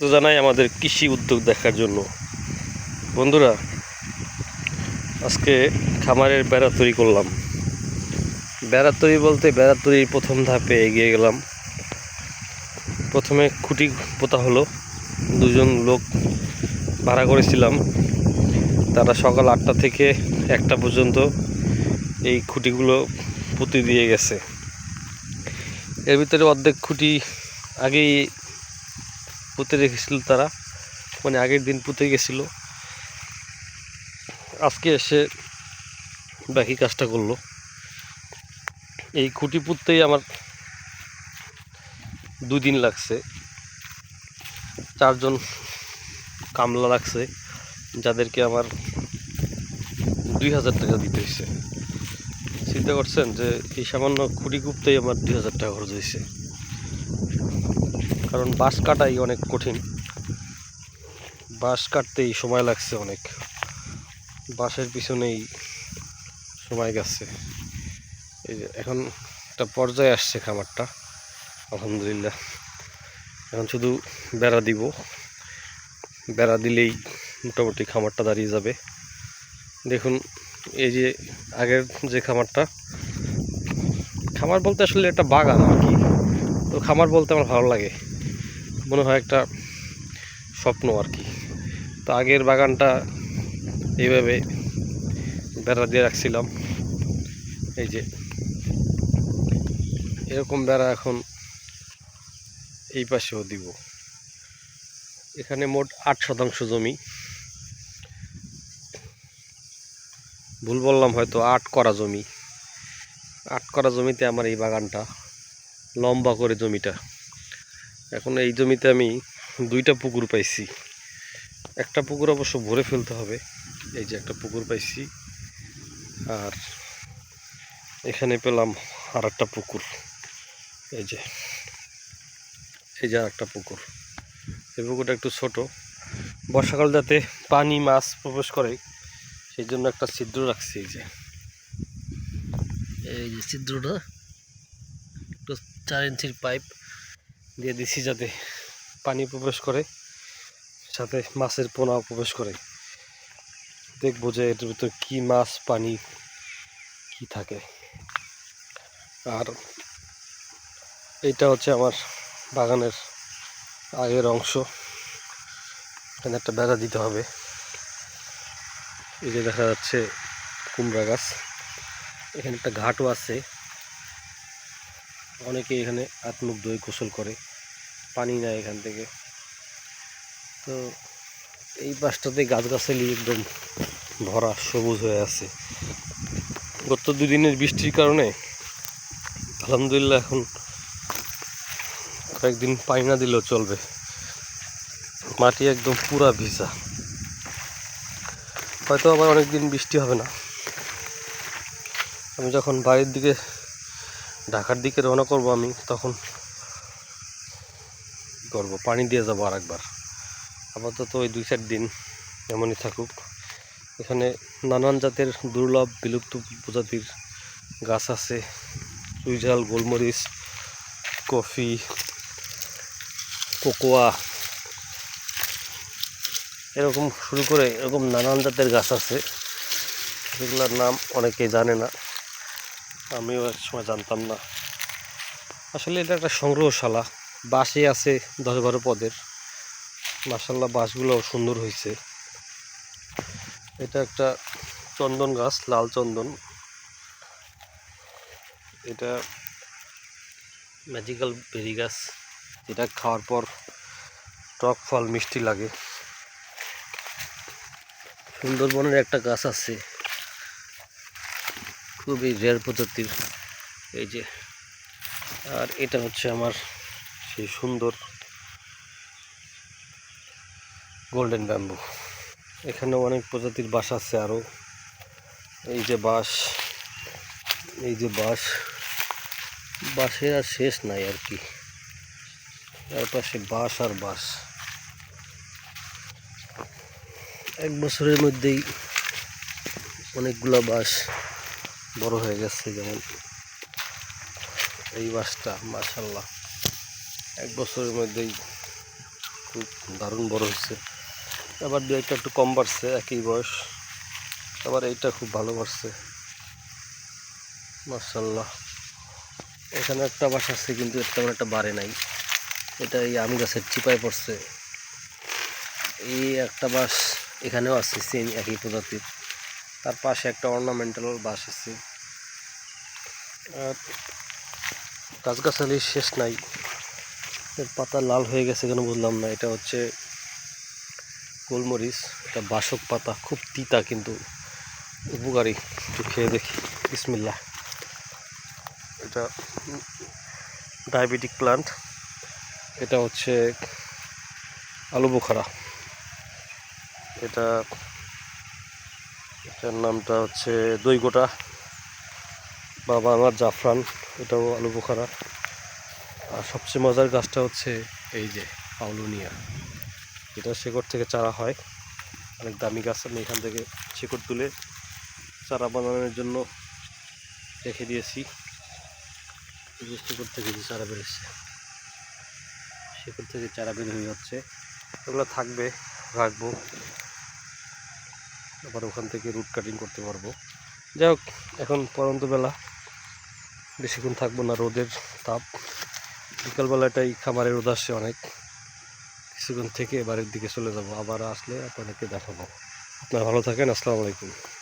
তো জানাই আমাদের কৃষি উদ্যোগ দেখার জন্য। বন্ধুরা, আজকে খামারের বেড়া তৈরি করলাম। বেড়া তৈরি বলতে বেড়া তৈরির প্রথম ধাপে এগিয়ে গেলাম। প্রথমে খুঁটি পোতা হলো। দুজন লোক ভাড়া করেছিলাম, তারা সকাল 8টা থেকে 1টা পর্যন্ত এই খুঁটিগুলো পুঁতে দিয়ে গেছে। এর ভিতরে অর্ধেক খুঁটি আগেই পুঁতে রেখেছিল তারা, মানে আগের দিন পুঁতে গেছিল। আজকে এসে বাকি কাজটা করলো। এই খুঁটি পুঁততেই আমার 2 দিন লাগছে। 4 জন কামলা লাগছে, যাদেরকে আমার 2000 টাকা দিতে হয়েছে। চিন্তা করছেন যে এই সামান্য খুঁটি কুপতেই আমার 2000 টাকা খরচ হয়েছে। কারণ বাঁশ কাটাই অনেক কঠিন, বাঁশ কাটতেই সময় লাগছে অনেক, বাঁশের পিছনেই সময় গেছে। এই যে এখন একটা পর্যায়ে আসছে খামারটা, আলহামদুলিল্লাহ। এখন শুধু বেড়া দিব, বেড়া দিলেই মোটামুটি খামারটা দাঁড়িয়ে যাবে। দেখুন, এই যে আগের যে খামার বলতে আসলে একটা বাগান আর কি। তো খামার বলতে আমার ভালো লাগে, মনে হয় একটা স্বপ্ন আর কি। তো আগের বাগানটা এইভাবে বেড়া দিয়ে রাখছিলাম। এই যে এরকম বেড়া এখন এই পাশেও দিব। এখানে মোট 8% জমি, ভুল বললাম হয়তো, 8 করা জমি। 8 করা জমিতে আমার এই বাগানটা, লম্বা করে জমিটা। এখন এই জমিতে আমি 2টা পুকুর পাইছি। একটা পুকুর অবশ্য ভরে ফেলতে হবে। এই যে একটা পুকুর পাইছি, আর এখানে পেলাম আর একটা পুকুর। এই যে আর একটা পুকুর। এই পুকুরটা একটু ছোট, বর্ষাকাল যাতে পানি মাছ প্রবেশ করে সেই জন্য একটা ছিদ্র রাখছি। এই যে ছিদ্রটা একটু 4 ইঞ্চির পাইপ দিয়ে দিছি, যাতে পানি প্রবেশ করে, সাথে মাছের পোনাও প্রবেশ করে। দেখবো যে এটার ভিতরে কি মাছ পানি কি থাকে। আর এইটা হচ্ছে আমার বাগানের আগের অংশ। এখানে একটা বেড়া দিতে হবে। এই যে দেখা যাচ্ছে কুমড়া গাছ, এখানে একটা ঘাটও আছে। অনেকে এখানে হাত মুখ ধুয়ে গোসল করে, পানি নেয় এখান থেকে। তো এই পাশটাতে গাছগাছালি একদম ভরা, সবুজ হয়ে আছে। গত 2 দিনের বৃষ্টির কারণে আলহামদুলিল্লাহ এখন কয়েকদিন পানি না দিলেও চলবে। মাটি একদম পুরা ভিজা। হয়তো আবার অনেকদিন বৃষ্টি হবে না। আমি যখন বাড়ির দিকে, ঢাকার দিকে রওনা করবো, আমি তখন করবো, পানি দিয়ে যাবো আরেকবার। আপাতত ওই 2-4 দিন এমনই থাকুক। এখানে নানান জাতের দুর্লভ বিলুপ্ত প্রজাতির গাছ আছে। চুইঝাল, গোলমরিচ, কফি, কোকোয়া, এরকম শুরু করে এরকম নানান জাতের গাছ আছে, যেগুলোর নাম অনেকেই জানে না, আমিও এক সময় জানতাম না। আসলে এটা একটা সংগ্রহশালা। বাঁশে আছে 10-12 পদের। মাশাআল্লাহ, বাঁশগুলোও সুন্দর হয়েছে। এটা একটা চন্দন গাছ, লাল চন্দন। এটা ম্যাজিক্যাল বেরি গাছ, এটা খাওয়ার পর টক ফল মিষ্টি লাগে। সুন্দরবনের একটা গাছ আছে, খুবই রেয়ার প্রজাতির। এই যে, আর এটা হচ্ছে আমার সেই সুন্দর গোল্ডেন ব্যাম্বু। এখানেও অনেক প্রজাতির বাঁশ আছে আরও। এই যে বাঁশ, এই যে বাঁশের আর শেষ নাই আর কি। তার পাশে বাঁশ আর বাঁশ। 1 বছরের মধ্যেই অনেকগুলো বাঁশ বড় হয়ে গেছে। যেমন এই বাঁশটা মাশাআল্লাহ 1 বছরের মধ্যেই খুব দারুণ বড় হচ্ছে। আবার দু একটা একটু কম বাড়ছে, একই বয়স। আবার এইটা খুব ভালো বাড়ছে, মাশাআল্লাহ। এখানে একটা বাস আছে কিন্তু তেমন একটা বাড়ে নাই, এটা এই আম গাছের চিপায় পড়ছে। এই একটা বাঁশ এখানেও আছে সেম একই প্রজাতির, তার পাশে একটা অর্নামেন্টাল বাঁশ আছে। আর গাছগাছালি শেষ নাই, এর পাতা লাল হয়ে গেছে কেন বুঝলাম না। এটা হচ্ছে গোলমরিচ, এটা বাসক পাতা, খুব তিতা কিন্তু উপকারী। একটু খেয়ে দেখি, বিসমিল্লাহ। এটা ডায়াবেটিক প্লান্ট। এটা হচ্ছে আলু বোখারা। এটার নামটা হচ্ছে দইগোটা বা বাংলার জাফরান। এটাও আলু বোখারা। আর সবচেয়ে মজার গাছটা হচ্ছে এই যে পাউলুনিয়া, এটা শেকড় থেকে চারা হয়। অনেক দামি গাছ, আমি এখান থেকে শেকড় তুলে চারা বানানোর জন্য রেখে দিয়েছি। এই যে শেকড় থেকে যে চারা বেরোচ্ছে, শেকড় থেকে চারা বের হয়ে যাচ্ছে, এগুলো থাকবে, রাখবো, আবার ওখান থেকে রুট কাটিং করতে পারবো। যাই হোক, এখন পরন্ত বেলা, বেশিক্ষণ থাকবো না, রোদের তাপ। বিকালবেলাটাই খামারে রোদ আসছে অনেক, কিছুক্ষণ থেকে বাড়ির দিকে চলে যাব। আবার আসলে আপনাদেরকে দেখাবো। আপনারা ভালো থাকেন, আসসালামু আলাইকুম।